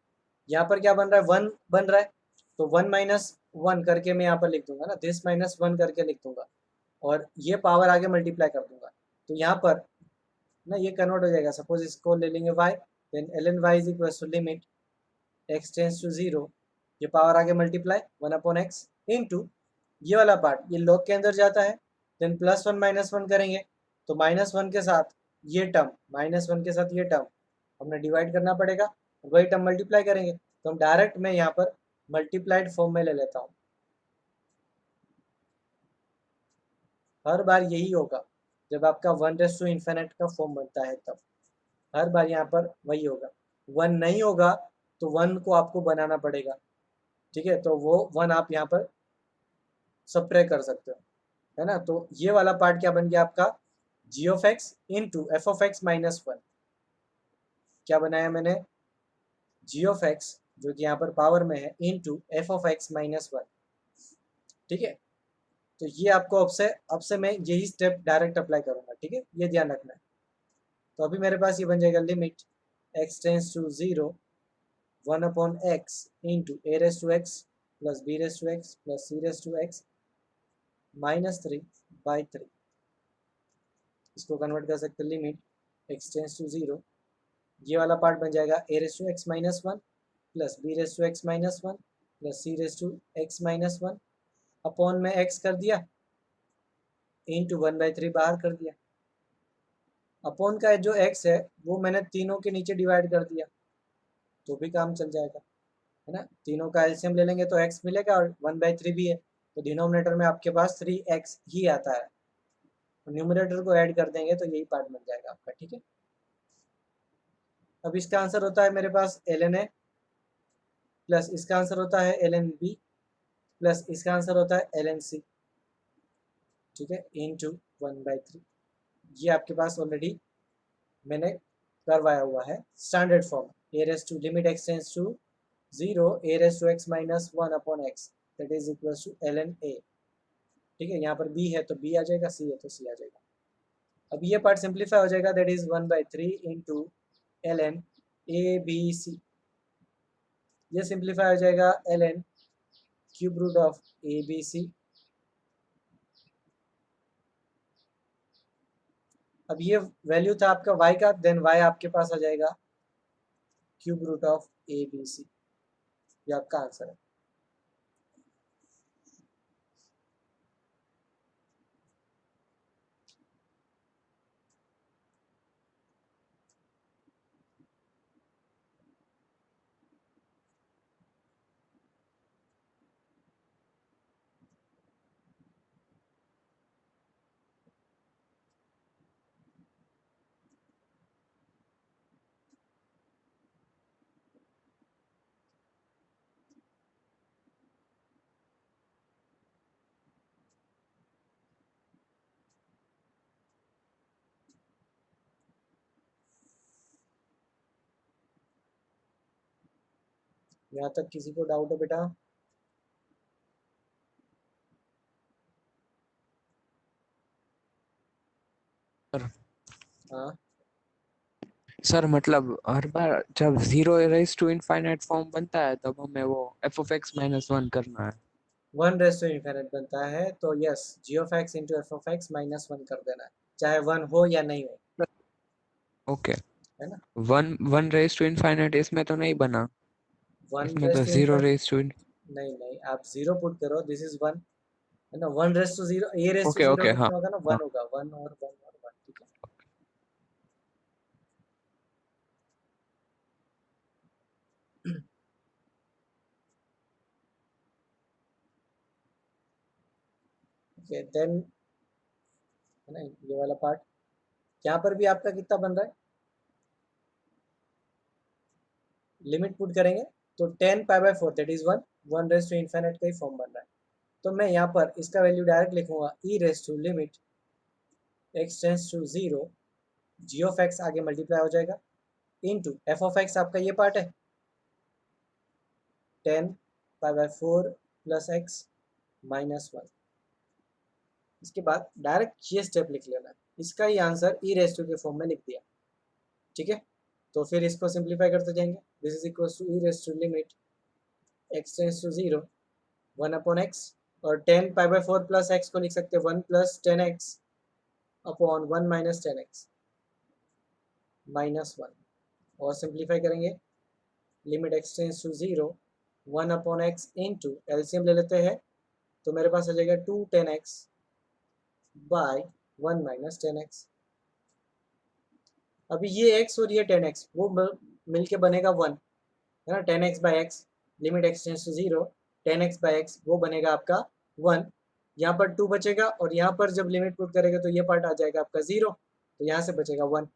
यहाँ पर क्या बन रहा है, 1 बन रहा है, तो 1 - 1 करके मैं यहाँ पर लिख दूंगा ना, दिस -1 करके लिख दूंगा, और ये पावर आगे मल्टीप्लाई कर दूंगा, तो यहाँ पर ना ये कन्वर्ट हो जाएगा। सपोज इसको ले लेंगे y, then ln y is equal to limit x tends to 0, ये पावर आगे मल्टीप्लाई 1/x इनटू ये वाला पार्ट ये लॉग के अंदर जाता है, देन +1 - 1 करेंगे, तो -1 के साथ ये टर्म, -1 के साथ ये टर्म हमने डिवाइड करना पड़ेगा, और वही टर्म मल्टीप्लाई करेंगे, तो हम डायरेक्ट मैं यहाँ पर मल्टीप्लाइड फॉर्म में ले लेता हूँ। हर बार यही होगा जब आपका 1/∞ का फॉर्म बनता है, तब हर बार यहाँ पर वही होगा। 1 नहीं होगा तो 1 को आपको बनाना पड़ेगा, ठीक है, तो वो 1 आप यहाँ पर सब्ट्रैक्ट कर सकते हो, है ना। तो ये वाला पार्ट क्या बन गया आपका, g of x into f of x -1। क्या बनाया मैंने, जी ऑफ एक्स जो कि यहाँ पर पावर में है इंटू एफ ऑफ एक्स -1, ठीक है। तो ये आपको अब से मैं यही स्टेप डायरेक्ट अप्लाई करूंगा, ठीक है, ये ध्यान रखना है। तो अभी मेरे पास ये बन जाएगा limit x tends to 0 1/x into a raise to x plus b raise to x plus c raise to x -3/3। इसको कन्वर्ट कर सकते हैं, लिमिट x टेंस टू 0, ये वाला पार्ट बन जाएगा a raise to x -1 plus b raise to x -1 plus c raise to x -1 upon में x कर दिया इंटू 1/3 बाहर कर दिया। अपॉन का जो x है वो मैंने तीनों के नीचे डिवाइड कर दिया, तो भी काम चल जाएगा, है ना। तीनों का एलसीएम ले लेंगे तो x मिलेगा, और 1/3 भी है, तो डिनोमिनेटर में आपके पास 3x ही आता है, तो न्यूमरेटर को ऐड कर देंगे तो यही पार्ट बन जाएगा आपका, ठीक है। अब इसका आंसर होता है मेरे पास ln a प्लस इसका आंसर होता है ln b प्लस इसका आंसर होता है ln c, ठीक है, इंटू 1/3। ये आपके पास ऑलरेडी मैंने करवाया हुआ है standard form, a raise to limit x tends to 0 a raise to x -1 upon x that is equal to ln a, ठीक है। यहाँ पर b है तो b आ जाएगा, c है तो c आ जाएगा। अब ये पार्ट सिंप्लीफाई हो जाएगा, that is 1/3 into ln a b c, ये सिंप्लीफाई हो जाएगा ln cube root of a b c. अब ये वैल्यू था आपका y का, देन y आपके पास आ जाएगा cube root of a b c, ये आपका आंसर है। यहाँ तक किसी को डाउट है बेटा? हाँ सर मतलब हर बार जब 0 रेस टू इनफाइनाइट फॉर्म बनता है तब हमें वो एफ ऑफ एक्स -1 करना है। 1/∞ बनता है तो yes, g of x into f of x -1 कर देना है, चाहे 1 हो या नहीं हो, ओके, है ना। 1 रेस टू इनफाइनाइट इसमें तो नहीं बना, वन इसमें रेस तो टू 0 इन्फाइनाइट, रेस टू। नहीं नहीं, आप 0 पुट करो, दिस इज 1, है ना। 1/0, ए रेस टू ओके 0 ओके, हाँ कितना होगा ना, हाँ 1 होगा, 1 और 1 और 1, ठीक है। ओके देन है ना ये वाला पार्ट, यहाँ पर भी आपका कितना बन रहा है, लिमिट पुट करेंगे तो 10 π/4 दैट इज 1 का ही फॉर्म बन रहा है। तो मैं यहाँ पर इसका वैल्यू डायरेक्ट लिखूंगा e⁻लिमिट x टेंस टू 0 g(x) आगे मल्टीप्लाई हो जाएगा इनटू f(x) आपका ये पार्ट है 10 π/4 + x - 1। इसके बाद डायरेक्ट ये स्टेप लिख लेना है, इसका ही आंसर e⁻ के फॉर्म में लिख दिया। ठीक है, तो फिर इसको सिंप्लीफाई करते जाएंगे। दिस इज इक्वल टू e⁻लिमिट x टेंस टू 0 1/x और 10 π/4 + x को लिख सकते हैं 1 + 10x अपॉन 1 - 10x -1 और सिंप्लीफाई करेंगे limit x tends to 0 1/x into LCM ले लेते हैं तो मेरे पास आ जाएगा 210x बाय 1 - 10x। अभी ये x और ये 10x वो मिलके बनेगा 1 है ना, 10x/x limit x tends to 0 10x/x वो बनेगा आपका 1, यहाँ पर 2 बचेगा और यहाँ पर जब लिमिट पुट करेगा तो ये पार्ट आ जाएगा आपका 0, तो यहाँ से बचेगा 1।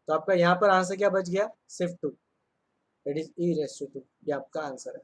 तो आपका यहाँ पर आंसर क्या बच गया, सिर्फ 2, दैट इज e⁻², ये आपका आंसर है।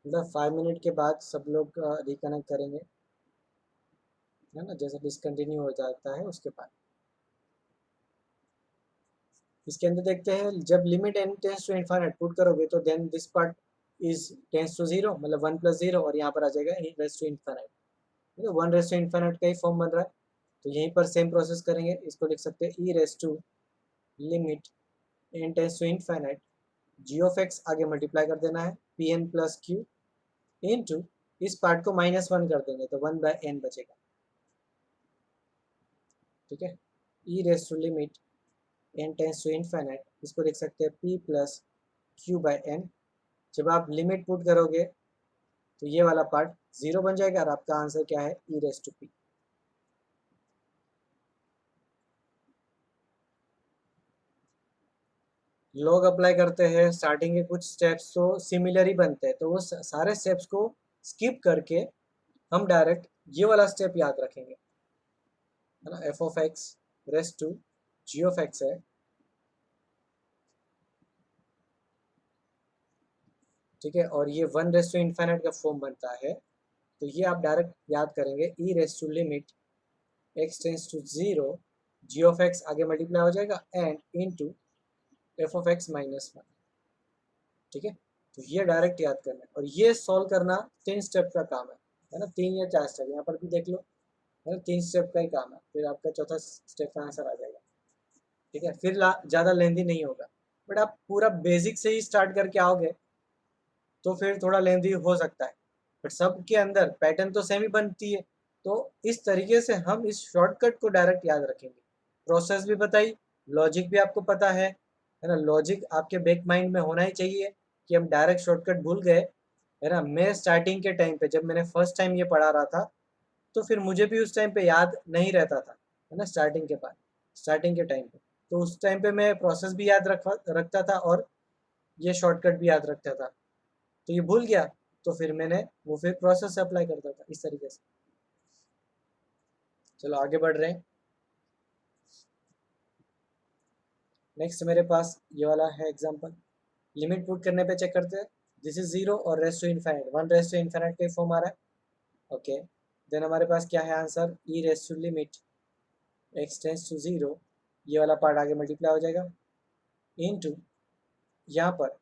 मतलब 5 मिनट के बाद सब लोग रिकनेक्ट करेंगे है ना, जैसे डिसकंटिन्यू हो जाता है उसके बाद। इसके अंदर देखते हैं जब limit n tends to infinite put करोगे तो then this part is tends to 0 मतलब 1 + 0 और यहाँ पर आ जाएगा e⁻∞, तो 1⁻∞ का ही फॉर्म बन रहा है। तो यहीं पर सेम प्रोसेस करेंगे, इसको लिख सकते हैं e⁻लिमिट n tends to infinite g(x) आगे मल्टीप्लाई कर देना है pn + q इनटू इस पार्ट को -1 कर देंगे तो 1/n बचेगा। ठीक है, e⁻लिमिट n टेंस टू इनफाइनाइट इसको लिख सकते हैं p + q/n। जब आप लिमिट पुट करोगे तो ये वाला पार्ट 0 बन जाएगा और आपका आंसर क्या है e⁻p। लोग अप्लाई करते हैं स्टार्टिंग के कुछ स्टेप्स तो सिमिलर ही बनते हैं, तो वो सारे स्टेप्स को स्किप करके हम डायरेक्ट ये वाला स्टेप याद रखेंगे है ना, f(x) g(x) है। ठीक है, और ये 1⁻∞ का फॉर्म बनता है, तो ये आप डायरेक्ट याद करेंगे e⁻लिमिट x टेंस टू 0 g(x) आगे मल्टीप्लाई हो जाएगा एंड इनटू f(x) -1। ठीक है, तो ये डायरेक्ट याद करना है और ये सॉल्व करना 3 स्टेप का काम है ना, 3 या 4 स्टेप, यहाँ पर भी देख लो है ना, 3 स्टेप का ही काम है, फिर आपका चौथा स्टेप का आंसर आ जाएगा। ठीक है, फिर ज़्यादा लेंदी नहीं होगा, बट आप पूरा बेसिक से ही स्टार्ट करके आओगे तो फिर थोड़ा लेंदी हो सकता है, बट सबके अंदर पैटर्न तो सेम ही बनती है। तो इस तरीके से हम इस शॉर्टकट को डायरेक्ट याद रखेंगे, प्रोसेस भी बताई, लॉजिक भी आपको पता है ना, लॉजिक आपके बैक माइंड में होना ही चाहिए कि हम डायरेक्ट शॉर्टकट भूल गए है ना। मैं स्टार्टिंग के टाइम पे जब मैंने फर्स्ट टाइम ये पढ़ा रहा था तो फिर मुझे भी उस टाइम पे याद नहीं रहता था है ना, स्टार्टिंग के टाइम पे, तो उस टाइम पे मैं प्रोसेस भी याद रखता था और ये शॉर्टकट भी याद रखता था, तो ये भूल गया तो फिर मैंने वो फिर प्रोसेस से अप्लाई करता था इस तरीके से। चलो आगे बढ़ रहे हैं। नेक्स्ट मेरे पास ये वाला है एग्जांपल, लिमिट पुट करने पे चेक करते हैं, दिस इज 0 और रेस्ट टू इनफाइनाइट 1⁻∞ का फॉर्म आ रहा है। ओके, देन हमारे पास क्या है आंसर e⁻लिमिट x टेंस टू 0 ये वाला पार्ट आगे मल्टीप्लाई हो जाएगा इनटू यहाँ पर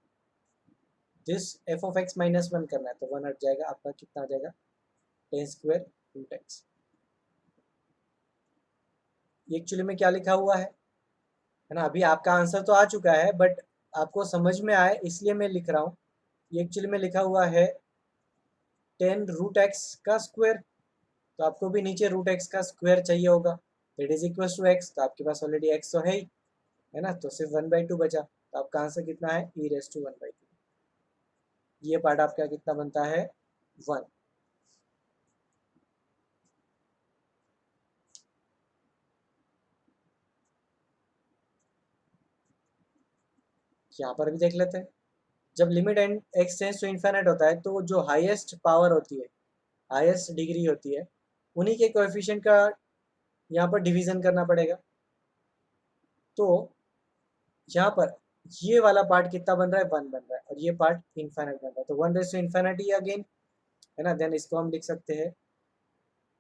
दिस f(x) -1 करना है तो 1 हट जाएगा, आपका कितना आ जाएगा 10² √x। एक्चुअली में क्या लिखा हुआ है ना, अभी आपका आंसर तो आ चुका है बट आपको समझ में आए इसलिए मैं लिख रहा हूँ, ये एक्चुअली में लिखा हुआ है 10 रूट एक्स का स्क्वायर, तो आपको भी नीचे रूट एक्स का स्क्वायर चाहिए होगा, that is equal to x, तो आपके पास ऑलरेडी एक्स तो है ना, तो सिर्फ 1/2 बचा, तो आपका आंसर कितना है e रेस टू 1/2। ये पार्ट आपका कितना बनता है 1। यहाँ पर भी देख लेते हैं, जब limit and x tends to infinite होता है तो जो हाईएस्ट पावर होती है, हाईएस्ट डिग्री होती है, उन्हीं के कोएफिशिएंट का यहाँ पर डिवीजन करना पड़ेगा। तो यहाँ पर ये वाला पार्ट कितना बन रहा है 1 बन रहा है, और ये पार्ट इन्फिनिट बन रहा है, तो 1 रेस टू इन्फिनिटी अगेन, है ना। देन इसको हम लिख सकते हैं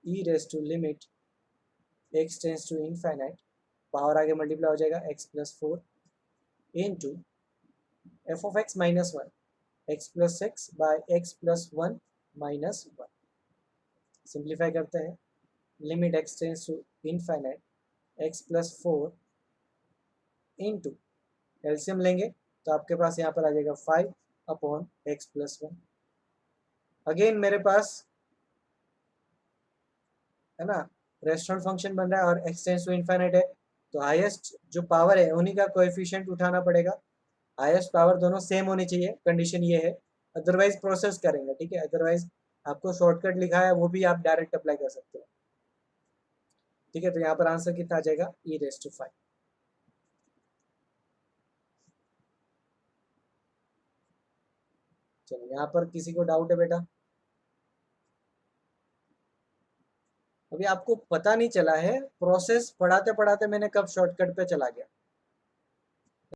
e raise to limit x tends to infinite, power आगे मल्टीप्लाई हो जाएगा x+4 into f of x minus 1 x+6 by x+1 minus 1। Simplify करते हैं, limit x tends to infinite x+4 into LCM लेंगे तो आपके पास यहाँ पर आ जाएगा 5/x+1। अगेन मेरे पास, है ना, रेस्टोरेंट फंक्शन बन रहा है और x टेंड्स टू इन्फिनिट है, तो हाईएस्ट जो पावर है उन्हीं का कोएफिशिएंट उठाना पड़ेगा। हाईएस्ट पावर दोनों सेम होनी चाहिए, कंडीशन ये है, अदरवाइज प्रोसेस करेंगे, ठीक है। अदरवाइज आपको शॉर्टकट लिखा है वो भी आप डायरेक्ट अप्लाई कर सकते हो, ठीक है। तो यहाँ पर आंसर कितना आ जाएगा e रेस टू 5। चलो यहाँ पर किसी को डाउट है बेटा? अभी आपको पता नहीं चला है, प्रोसेस पढ़ाते पढ़ाते मैंने कब शॉर्टकट पे चला गया।